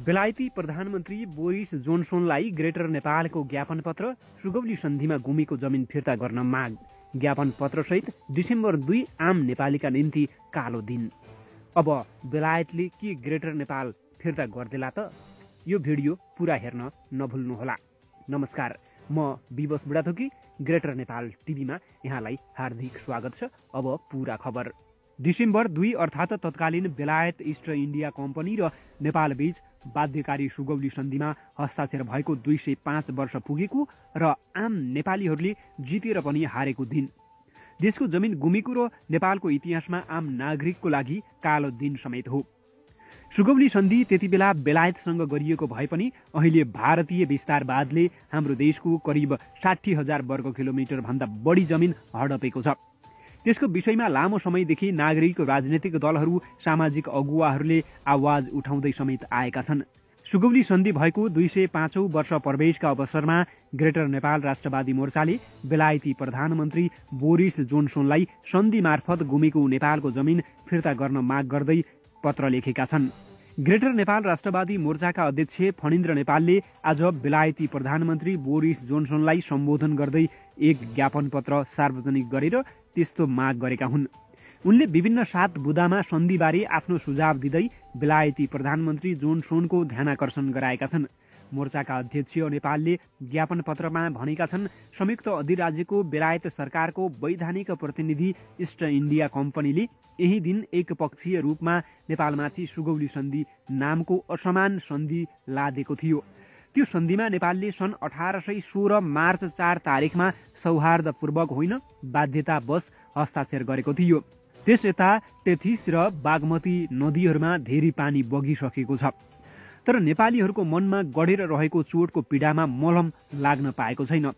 बेलायती प्रधानमन्त्री Boris जोन्सनलाई greater नेपालको ज्ञापन पत्र, सुगौली सन्धिमा गुमेको जमिन फिर्ता गर्न माग। ज्ञापन पत्रसहित डिसेम्बर 2 आम नेपालीका निम्ति कालो दिन। अब बेलायतले के ग्रेटर नेपाल फिर्ता गर्देला त? यो भिडियो पुरा हेर्न नभुल्नुहोला। नमस्कार, म विवश बुढाथोकी, ग्रेटर नेपाल टिभीमा यहाँलाई हार्दिक स्वागत छ। अब पुरा खबर। डिसेम्बर 2 अर्थात् तत्कालीन बेलायत इस्ट इन्डिया कम्पनी र नेपाल बीच बाध्यकारी सुगौली सन्धिमा हस्ताक्षर भएको 205 वर्ष पुगेको र आम नेपालीहरूले जितेर पनि हारेको दिन। देशको जमिन गुमेको र नेपालको इतिहासमा आम नागरिकको लागि कालो दिन समेत हो। सुगौली सन्धि त्यति बेला बेलायतसँग गरिएको भए पनि अहिले भारतीय विस्तारवादले हाम्रो देशको करिब 60,000 वर्ग किलोमिटर भन्दा बढी जमिन हडपेको छ। त्यसको विषयमा लामो समयदेखि नागरिक, राजनैतिक दलहरू, सामाजिक अगुवाहरूले आवाज उठाउँदै समेत आएका छन्। सुगौली सन्धि भएको 205औं वर्ष प्रवेशका अवसरमा ग्रेटर नेपाल राष्ट्रवादी मोर्चाले बेलायती प्रधानमन्त्री बोरिस जोन्सनलाई सन्धि मार्फत गुमेको नेपालको जमिन फिर्ता गर्न माग गर्दै पत्र लेखेका छन्। ग्रेटर नेपाल राष्ट्रवादी मोर्चाका अध्यक्ष फणिन्द्र नेपालले आज बेलायती प्रधानमन्त्री बोरिस जोन्सनलाई सम्बोधन गर्दै एक ज्ञापन पत्र सार्वजनिक गरेर त्यस्तो माग गरेका हुन्। उनले विभिन्न 7 बुँदामा सन्धिबारे आफ्नो सुझाव दिँदै बेलायती प्रधानमन्त्री जोन्सनको ध्यानाकर्षण गराएका छन्। मोर्चाका अध्यक्ष नेपालले ज्ञापन पत्रमा भनेका छन्, संयुक्त अधिराज्यको बेलायत सरकारको वैधानिक प्रतिनिधि इस्ट इन्डिया कम्पनीले यही दिन एकपक्षीय रूपमा नेपालमाथि सुगौली सन्धि नामको असमान सन्धि लादेको थियो। त्यो सन्धिमा नेपालले सन् 1816 मार्च 4 तारिकमा सौहार्दपूर्वक होइन, बाध्यतावश हस्ताक्षर गरेको थियो। त्यस यता टेथिस र बागमती नदीहरूमा धेरै पानी बगिसकेको छ, तर नेपालीहरूको मनमा गढेर रहेको चोटको पीडामा मलम लाग्न पाएको छैन।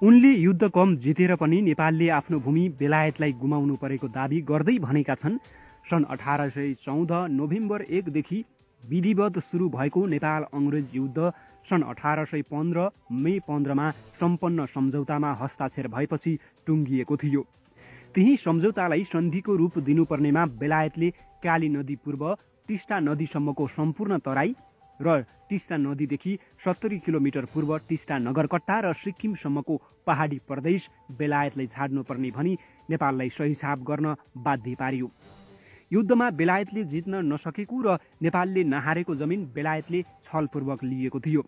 उनले युद्ध कम जितेर पनि नेपालले आफ्नो भूमि बेलायतलाई गुमाउनु परेको दावी गर्दै भनेका छन्, सन् 1814 नोभेम्बर 1 देखि विधिवत सुरु भएको नेपाल अङ्ग्रेज युद्ध सन् 1815 मे 15 मा सम्पन्न सम्झौतामा हस्ताक्षर भएपछि टुङ्गिएको थियो। त्यही सम्झौतालाई सन्धिको रूप दिनुपर्नेमा बेलायतले काली नदी पूर्व टिस्टा नदीसम्मको सम्पूर्ण तराई र टिस्टा नदीदेखि 70 किलोमिटर पूर्व टिस्टा नगरकट्टा र सिक्किमसम्मको पहाडी प्रदेश बेलायतलाई छाड्नुपर्ने भनी नेपाललाई सहीसाब गर्न बाध्य पारियो। युद्धमा बेलायतले जित्न नसकेको र नेपालले नहारेको जमिन बेलायतले छलपूर्वक लिएको थियो।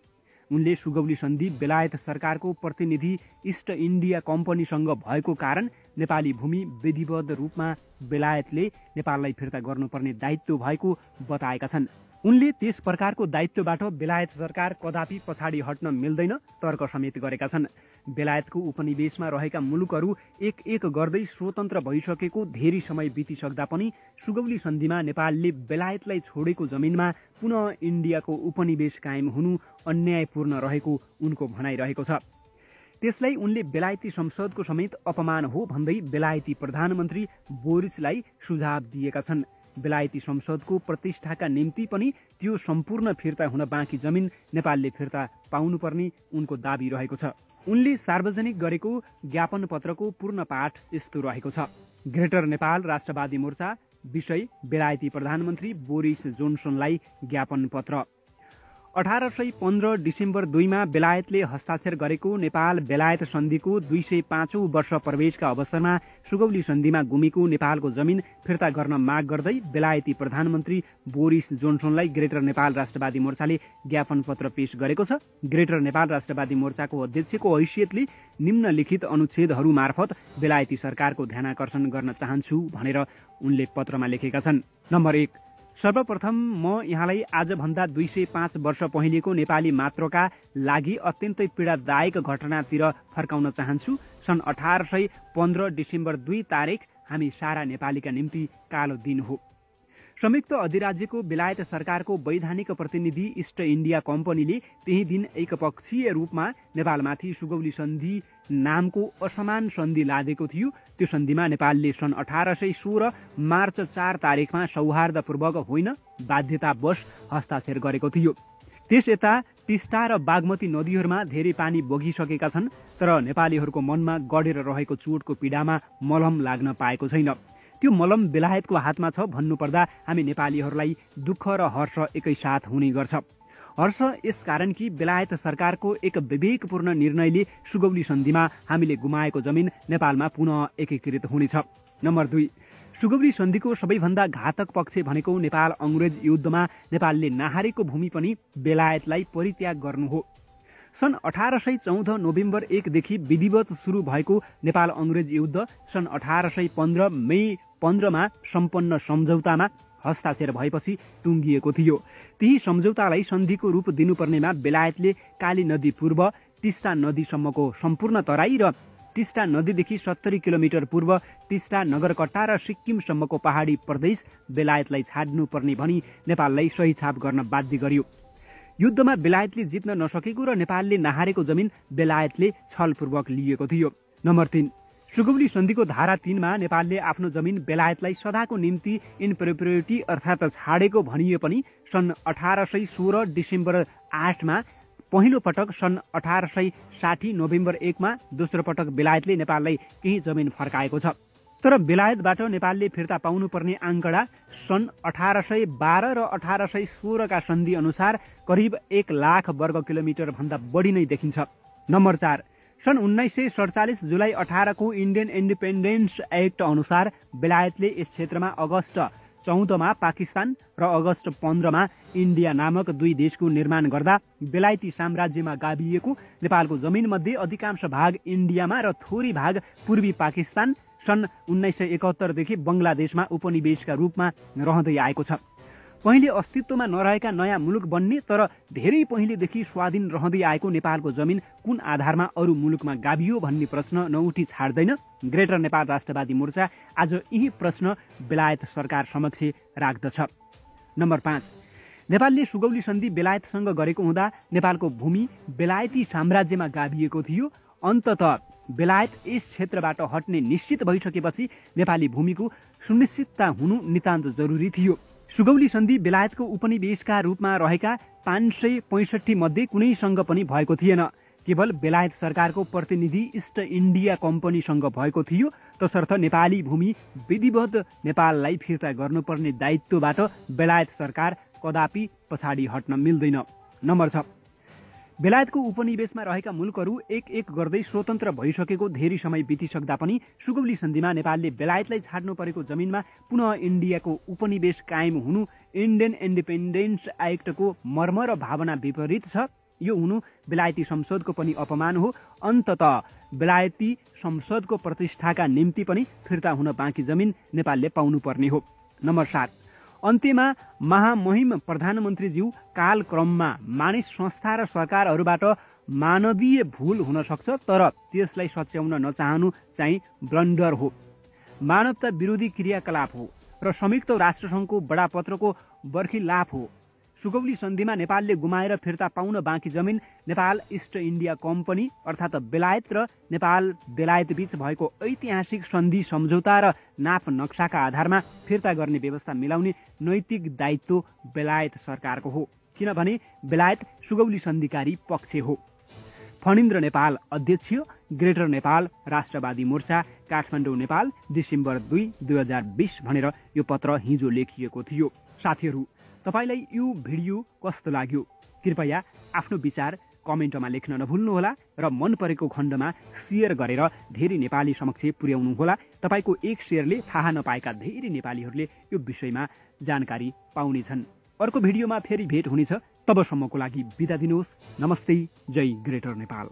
उनले सुगौली सन्धि बेलायत सरकारको प्रतिनिधि इस्ट इन्डिया कम्पनीसँग भएको कारण नेपाली भूमि विधिवत रूपमा बेलायतले नेपाललाई फिर्ता गर्नुपर्ने दायित्व भएको बताएका छन्। उनले त्यस प्रकारको दायित्वबाट बेलायत सरकार कदापि पछाडि हट्न मिल्दैन तर्क समेत गरेका छन्। बेलायतको उपनिवेशमा रहेका मुलुकहरू एक एक गर्दै स्वतन्त्र भइसकेको धेरै समय बितिसक्दा पनि सुगौली सन्धिमा नेपालले बेलायतलाई छोडेको जमिनमा पुनः इन्डियाको उपनिवेश कायम हुनु अन्यायपूर्ण रहेको उनको भनाइरहेको छ। त्यसलाई उनले बेलायती संसदको समेत अपमान हो भन्दै बेलायती प्रधानमन्त्री बोरिसलाई सुझाव दिएका छन्। बेलायती संसदको प्रतिष्ठाका निम्ति पनि त्यो सम्पूर्ण फिर्ता हुन बाँकी जमिन नेपालले फिर्ता पाउनुपर्ने उनको दाबी रहेको छ। उनले सार्वजनिक गरेको ज्ञापन पत्रको पूर्ण पाठ यस्तो रहेको छ। ग्रेटर नेपाल राष्ट्रवादी मोर्चा, विषय बेलायती प्रधानमन्त्री बोरिस जोन्सनलाई ज्ञापन पत्र। 1815 डिसेम्बर 2 मा बेलायतले हस्ताक्षर गरेको नेपाल बेलायत सन्धिको 205औं वर्ष प्रवेशका अवसरमा सुगौली सन्धिमा गुमेको नेपालको जमिन फिर्ता गर्न माग गर्दै बेलायती प्रधानमन्त्री बोरिस जोन्सनलाई ग्रेटर नेपाल राष्ट्रवादी मोर्चाले ज्ञापन पत्र पेश गरेको छ। ग्रेटर नेपाल राष्ट्रवादी मोर्चाको अध्यक्षको हैसियतले निम्नलिखित अनुच्छेदहरू मार्फत बेलायती सरकारको ध्यानाकर्षण गर्न चाहन्छु भनेर उनले पत्रमा लेखेका छन्। नम्बर 1, सर्वप्रथम म यहाँलाई आजभन्दा 205 वर्ष पहिलेको नेपाली मात्रका लागि अत्यन्तै पीडादायक घटनातिर फर्काउन चाहन्छु। सन् 1815 डिसेम्बर 2 तारिक हामी सारा नेपालीका निम्ति कालो दिन हो। संयुक्त अधिराज्यको बेलायत सरकारको वैधानिक प्रतिनिधि इस्ट इन्डिया कम्पनीले त्यही दिन एकपक्षीय रूपमा नेपालमाथि सुगौली सन्धि नामको असमान सन्धि लादेको थियो। त्यो सन्धिमा नेपालले सन् 1816 मार्च 4 तारिकमा सौहार्दपूर्वक होइन, बाध्यतावश हस्ताक्षर गरेको थियो। त्यस यता टिस्टा र बागमती नदीहरूमा धेरै पानी बगिसकेका छन्, तर नेपालीहरूको मनमा गढेर रहेको चोटको पीडामा मलम लाग्न पाएको छैन। त्यो मलम बेलायतको हातमा छ भन्नुपर्दा हामी नेपालीहरूलाई दुःख र हर्ष एकैसाथ हुने गर्छ। हर्ष यसकारण कि बेलायत सरकारको एक विवेकपूर्ण निर्णयले सुगौली सन्धिमा हामीले गुमाएको जमिन नेपालमा पुनः एकीकृत हुनेछ। नम्बर 2, सुगौली सन्धिको सबैभन्दा घातक पक्ष भनेको नेपाल अंग्रेज युद्धमा नेपालले नहारेको भूमि पनि बेलायतलाई परित्याग गर्नु हो। सन् 1814 नोभेम्बर 1 देखि विधिवत सुरु भएको नेपाल अंग्रेज युद्ध सन् 1815 मे 15 मा सम्पन्न सम्झौतामा हस्ताक्षर भएपछि टुङ्गिएको थियो। त्यही सम्झौतालाई सन्धिको रूप दिनुपर्नेमा बेलायतले काली नदी पूर्व, टिस्टा नदीसम्मको सम्पूर्ण तराई र टिस्टा नदीदेखि 70 किलोमिटर पूर्व टिस्टा नगरकट्टा र सिक्किमसम्मको पहाडी प्रदेश बेलायतलाई छाड्नुपर्ने भनी नेपाललाई सही छाप गर्न बाध्य गर्यो। युद्धमा बेलायतले जित्न नसकेको र नेपालले नहारेको जमिन बेलायतले छलपूर्वक लिएको थियो। नम्बर 3, सुगौली सन्धिको धारा 3 मा नेपालले आफ्नो जमिन बेलायतलाई सदाको निम्ति इन प्रोप्रिटी अर्थात् छाडेको भनिए पनि सन् 1816 डिसेम्बर 8 मा पहिलो पटक, सन् 1860 नोभेम्बर 1 मा दोस्रो पटक बेलायतले नेपाललाई केही जमिन फर्काएको छ। तर बेलायतबाट नेपालले फिर्ता पाउनुपर्ने आंकडा सन् 1812 र 1816 का सन्धि अनुसार करिब 1 लाख वर्ग किलोमिटर भन्दा बढी नै देखिन्छ। नम्बर 4, सन् 1947 जुलाई 18 को इन्डियन इन्डिपेन्डेन्स एक्ट अनुसार बेलायतले यस क्षेत्रमा अगस्त 14 मा पाकिस्तान र अगस्त 15 मा इन्डिया नामक 2 देशको निर्माण गर्दा बेलायती साम्राज्यमा गाभिएको नेपालको जमिन मध्ये अधिकांश भाग इन्डियामा र थोरै भाग पूर्वी पाकिस्तान सन् 1971 देखि बङ्गलादेशमा उपनिवेशका रूपमा रहँदै आएको छ। पहिले अस्तित्वमा नरहेका नयाँ मुलुक बन्ने तर धेरै पहिलेदेखि स्वाधीन रहँदै आएको नेपालको जमिन कुन आधारमा अरू मुलुकमा गाभियो भन्ने प्रश्न नउठी छाड्दैन ग्रेटर नेपाल राष्ट्रवादी मोर्चा आज यही प्रश्न बेलायत सरकार समक्ष राख्दछ। नम्बर 5, नेपालले सुगौली सन्धि बेलायतसँग गरेको हुँदा नेपालको भूमि बेलायती साम्राज्यमा गाभिएको थियो। अन्ततः बेलायत यस क्षेत्रबाट हट्ने निश्चित भइसकेपछि नेपाली भूमिको सुनिश्चितता हुनु नितान्त जरुरी थियो। सुगौली सन्धि बेलायतको उपनिवेशका रूपमा रहेका 565 मध्ये कुनैसँग पनि भएको थिएन। केवल बेलायत सरकारको प्रतिनिधि इस्ट इन्डिया कम्पनीसँग भएको थियो। तसर्थ नेपाली भूमि विधिवत नेपाललाई फिर्ता गर्नुपर्ने दायित्वबाट बेलायत सरकार कदापि पछाडि हट्न मिल्दैन। नम्बर 6, बेलायतको उपनिवेशमा रहेका मुलुकहरू एक गर्दै स्वतन्त्र भइसकेको धेरै समय बितिसक्दा पनि सुगौली सन्धिमा नेपालले बेलायतलाई छाड्नु परेको जमिनमा पुनः इन्डियाको उपनिवेश कायम हुनु इन्डियन इन्डिपेन्डेन्स एक्टको मर्म र भावना विपरीत छ। यो हुनु बेलायती संसदको पनि अपमान हो। अन्ततः बेलायती संसदको प्रतिष्ठाका निम्ति पनि फिर्ता हुन बाँकी जमिन नेपालले पाउनुपर्ने हो। नम्बर 7, अन्त्यमा महामहिम प्रधानमन्त्रीज्यू कालक्रममा मानिस संस्था र सरकारहरूबाट मानवीय भूल हुन सक्छ, तर त्यसलाई सच्याउन नचाहनु चाहिँ ब्लन्डर हो, मानवता विरोधी क्रियाकलाप हो र संयुक्त राष्ट्रसङ्घको बडापत्रको बर्खिलाफ हो। सुगौली सन्धिमा नेपालले गुमाएर फिर्ता पाउन बाँकी जमिन नेपाल इस्ट इन्डिया कम्पनी अर्थात् बेलायत र नेपाल बेलायत बीच भएको ऐतिहासिक सन्धि सम्झौता र नाप नक्साका आधारमा फिर्ता गर्ने व्यवस्था मिलाउने नैतिक दायित्व बेलायत सरकारको हो, किनभने बेलायत सुगौली सन्धिकारी पक्ष हो। फणिन्द्र नेपाल, अध्यक्ष, ग्रेटर नेपाल राष्ट्रवादी मोर्चा, काठमाडौँ, नेपाल, डिसेम्बर 2, 2020 भनेर यो पत्र हिजो लेखिएको थियो। साथीहरू, तपाईलाई यो भिडियो कस्तो लाग्यो? कृपया आफ्नो विचार कमेन्टमा लेख्न नभुल्नुहोला र मन परेको खण्डमा शेयर गरेर धेरै नेपाली समक्ष पुर्याउनुहोला। तपाईको एक शेयरले थाहा नपाएका धेरै नेपालीहरूले यो विषयमा जानकारी पाउनेछन्। अर्को भिडियोमा फेरि भेट हुनेछ। तबसम्मको लागि बिदा दिनुहोस्। नमस्ते। जय ग्रेटर नेपाल।